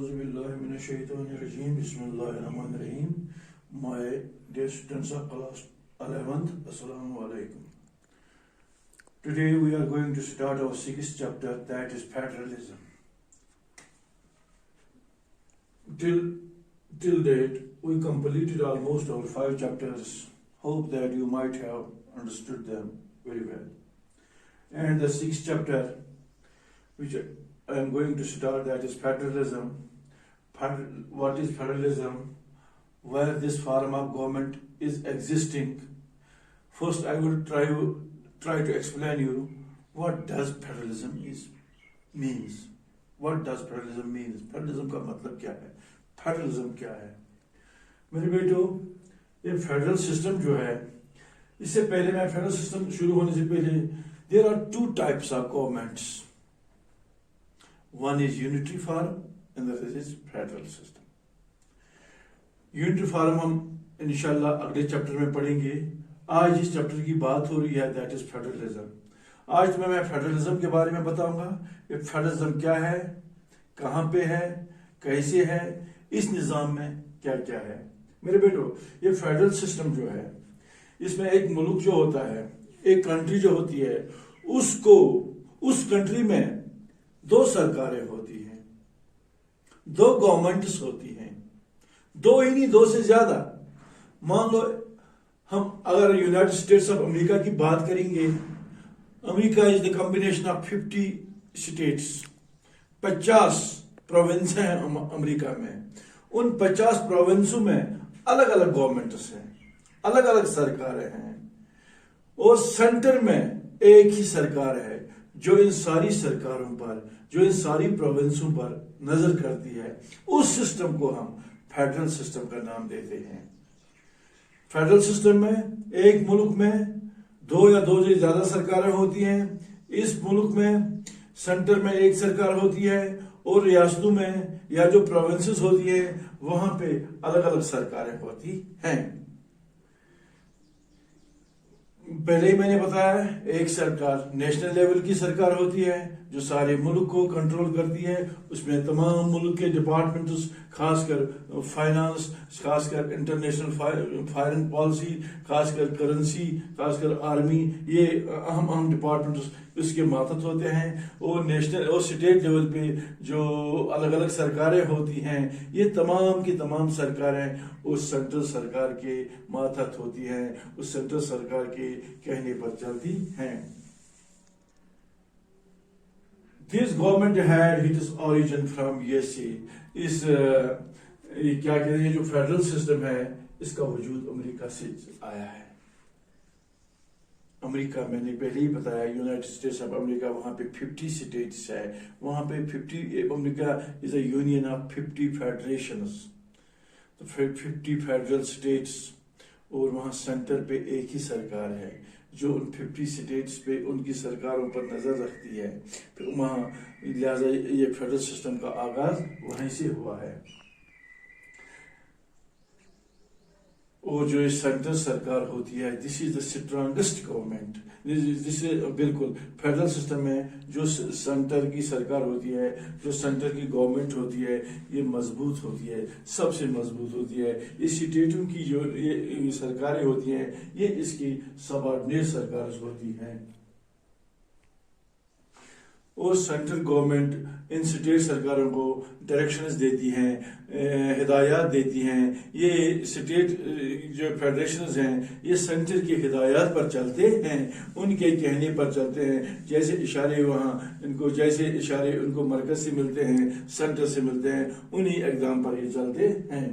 A'udhu billahi minash shaitanir rajim. Bismillahir rahmanir rahim. My dear students of class 11th, Assalamu alaikum. Today we are going to start our sixth chapter, that is federalism. Till date, we completed almost our 5 chapters. Hope that you might have understood them very well. And the 6th chapter, which I am going to start, that is federalism. What is federalism? Where this form of government is existing. First, I will try to explain you what does federalism means. What does federalism means? Federalism का मतलब क्या है? Federalism क्या है? मेरे बेटो, ये federal system जो है, इससे पहले मैं फेडरल सिस्टम शुरू होने से पहले, there are 2 types of governments. One is unitary form and the other is federal system. Unitary form हम इंशाल्लाह अगले चैप्टर में पढ़ेंगे. आज इस चैप्टर की बात हो रही है, that is federalism. आज तुम्हें मैं फेडरलिज्म के बारे में बताऊंगा. ये फेडरलिज्म क्या है, कहाँ पे है, कैसे है, इस निज़ाम में क्या क्या है. मेरे बेटो, ये फेडरल सिस्टम जो है, इसमें एक मुल्क जो होता है, एक कंट्री जो होती है, उसको उस कंट्री में 2 सरकारें होती हैं, 2 गवर्नमेंट्स होती हैं, 2 ही नहीं 2 से ज्यादा. मान लो हम अगर यूनाइटेड स्टेट्स ऑफ अमेरिका की बात करेंगे, America is the combination of 50 states, 50 province हैं अमेरिका में. उन 50 प्रोविंसों में अलग अलग गवर्नमेंट्स हैं, अलग अलग सरकारें हैं, और सेंटर में एक ही सरकार है जो इन सारी सरकारों पर, जो इन सारी प्रोविंसों पर नजर करती है. उस सिस्टम को हम फेडरल सिस्टम का नाम देते हैं. फेडरल सिस्टम में एक मुल्क में 2 या 2 से ज्यादा सरकारें होती हैं. इस मुल्क में सेंटर में एक सरकार होती है और रियासतों में या जो प्रोविंसेस होती है वहां पे अलग अलग सरकारें होती हैं. पहले ही मैंने बताया, एक सरकार नेशनल लेवल की सरकार होती है जो सारे मुल्क को कंट्रोल करती है. उसमें तमाम मुल्क के डिपार्टमेंट्स, खासकर फाइनेंस, खासकर इंटरनेशनल फॉरेन पॉलिसी, खासकर करेंसी, खासकर आर्मी, ये अहम डिपार्टमेंट्स इसके मातहत होते हैं. और नेशनल और स्टेट लेवल पे जो अलग अलग सरकारें होती हैं, ये तमाम की तमाम सरकारें उस सेंट्रल सरकार के मातहत होती हैं, उस सेंट्रल सरकार के कहने पर चलती हैं. This government had its origin from USA. इस क्या कहते हैं, जो फेडरल सिस्टम है, इसका वजूद अमेरिका से आया है. अमेरिका, मैंने पहले ही बताया, यूनाइटेड स्टेट्स ऑफ अमेरिका, वहां पे 50 स्टेट्स है. वहां पे 50, America is a union of 50 federations, तो 50 फेडरल स्टेट्स, और वहां सेंटर पे एक ही सरकार है जो उन 50 स्टेट्स पे उनकी सरकारों पर नजर रखती है. फिर वहां लिहाजा ये फेडरल सिस्टम का आगाज वहीं से हुआ है. और जो सेंट्रल सरकार होती है, this is the strongest government. This बिल्कुल फेडरल सिस्टम में जो सेंटर की सरकार होती है, जो सेंटर की गवर्नमेंट होती है, ये मजबूत होती है, सबसे मजबूत होती है. इस स्टेटों की जो ये सरकारें होती हैं, ये इसकी सबऑर्डिनेट सरकार होती हैं. और सेंट्रल गवर्नमेंट इन स्टेट सरकारों को डायरेक्शंस देती हैं, हिदायत देती हैं. ये स्टेट जो फेडरेशंस हैं, ये सेंटर की हिदायत पर चलते हैं, उनके कहने पर चलते हैं. जैसे इशारे वहाँ इनको, जैसे इशारे उनको मरकज से मिलते हैं, सेंटर से मिलते हैं, उन्हीं एग्जाम पर ये चलते हैं.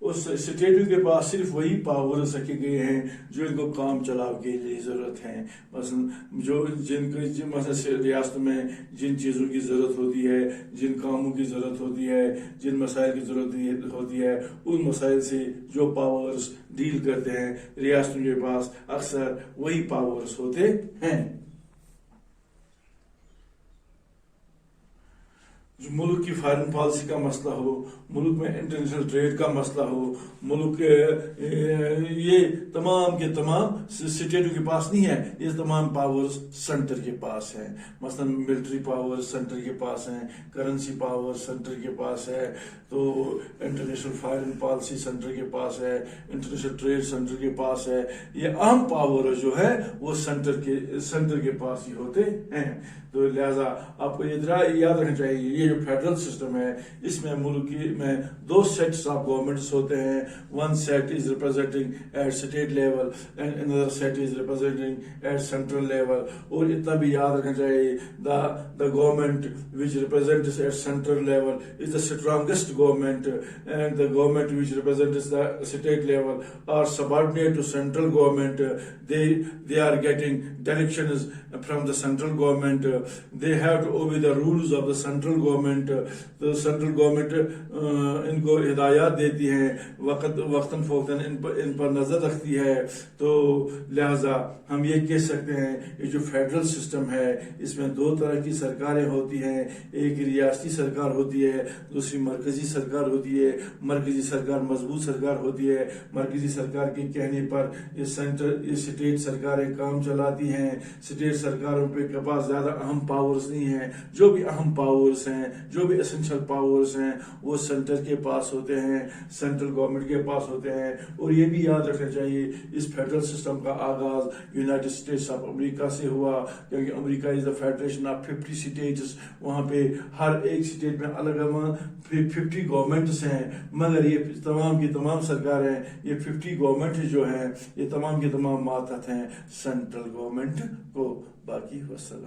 उस स्टेटों के पास सिर्फ वही पावर्स रखे गए हैं जो इनको काम चलाव के लिए जरूरत है. मसलन जो मसलन रियासत में जिन चीज़ों की जरूरत होती है, जिन कामों की जरूरत होती है, जिन मसाइल की जरूरत होती है, उन मसाइल से जो पावर्स डील करते हैं, रियासतों के पास अक्सर वही पावर्स होते हैं. جو ملک کی فارن پالیسی کا مسئلہ ہو، ملک میں انٹرنیشنل ٹریڈ کا مسئلہ ہو، ملک یہ تمام کے تمام اسٹیٹوں کے پاس نہیں ہے، یہ تمام پاورز سینٹر کے پاس ہیں. مثلا ملٹری پاور سینٹر کے پاس ہیں، کرنسی پاور سینٹر کے پاس ہے، تو انٹرنیشنل فارن پالیسی سینٹر کے پاس ہے، انٹرنیشنل ٹریڈ سینٹر کے پاس ہے. یہ اہم پاور جو ہے وہ سینٹر کے پاس ہی ہوتے ہیں. تو لہذا آپ کو یہ یاد رکھنا چاہیے، یہ جو فیڈرل سسٹم ہے اس میں ملک میں دو سیٹس آف گورنمنٹس ہوتے ہیں. One set is representing at state level and another set is representing at central level. اور اتنا بھی یاد رکھنا چاہیے the government which represents at central level is the strongest government, and the government which represents the state level are subordinate to central government. They are getting directions from the central government. They have to obey the rules of the central government. The central government ان کو ہدایات دیتی ہیں، وقتاً فوقتاً ان پر نظر رکھتی ہے. تو لہذا ہم یہ کہہ سکتے ہیں یہ جو فیڈرل سسٹم ہے اس میں دو طرح کی سرکاریں ہوتی ہیں. ایک ریاستی سرکار ہوتی ہے، دوسری مرکزی سرکار ہوتی ہے. مرکزی سرکار مضبوط سرکار ہوتی ہے. مرکزی سرکار کے کہنے پر یہ اسٹیٹ سرکاریں کام چلاتی ہیں. اسٹیٹ سرکاروں کے پاس زیادہ اہم پاورز نہیں ہیں. جو بھی اہم پاورز ہیں، جو بھی اسینشل پاورز ہیں وہ سینٹر کے پاس ہوتے ہیں، سینٹرل گورنمنٹ کے پاس ہوتے ہیں. اور یہ بھی یاد رکھنا چاہیے اس فیڈرل سسٹم کا آغاز یونائٹڈ اسٹیٹس آف امریکہ سے ہوا، کیونکہ امریکہ از دا فیڈریشن آف 50 اسٹیٹس. وہاں پہ ہر ایک اسٹیٹ میں الگ الگ 50 گورنمنٹس ہیں، مگر یہ تمام کی تمام سرکاریں، یہ 50 گورنمنٹ جو ہیں یہ تمام کے تمام ماتحت ہیں سینٹرل گورنمنٹ کو. باقی وسلام.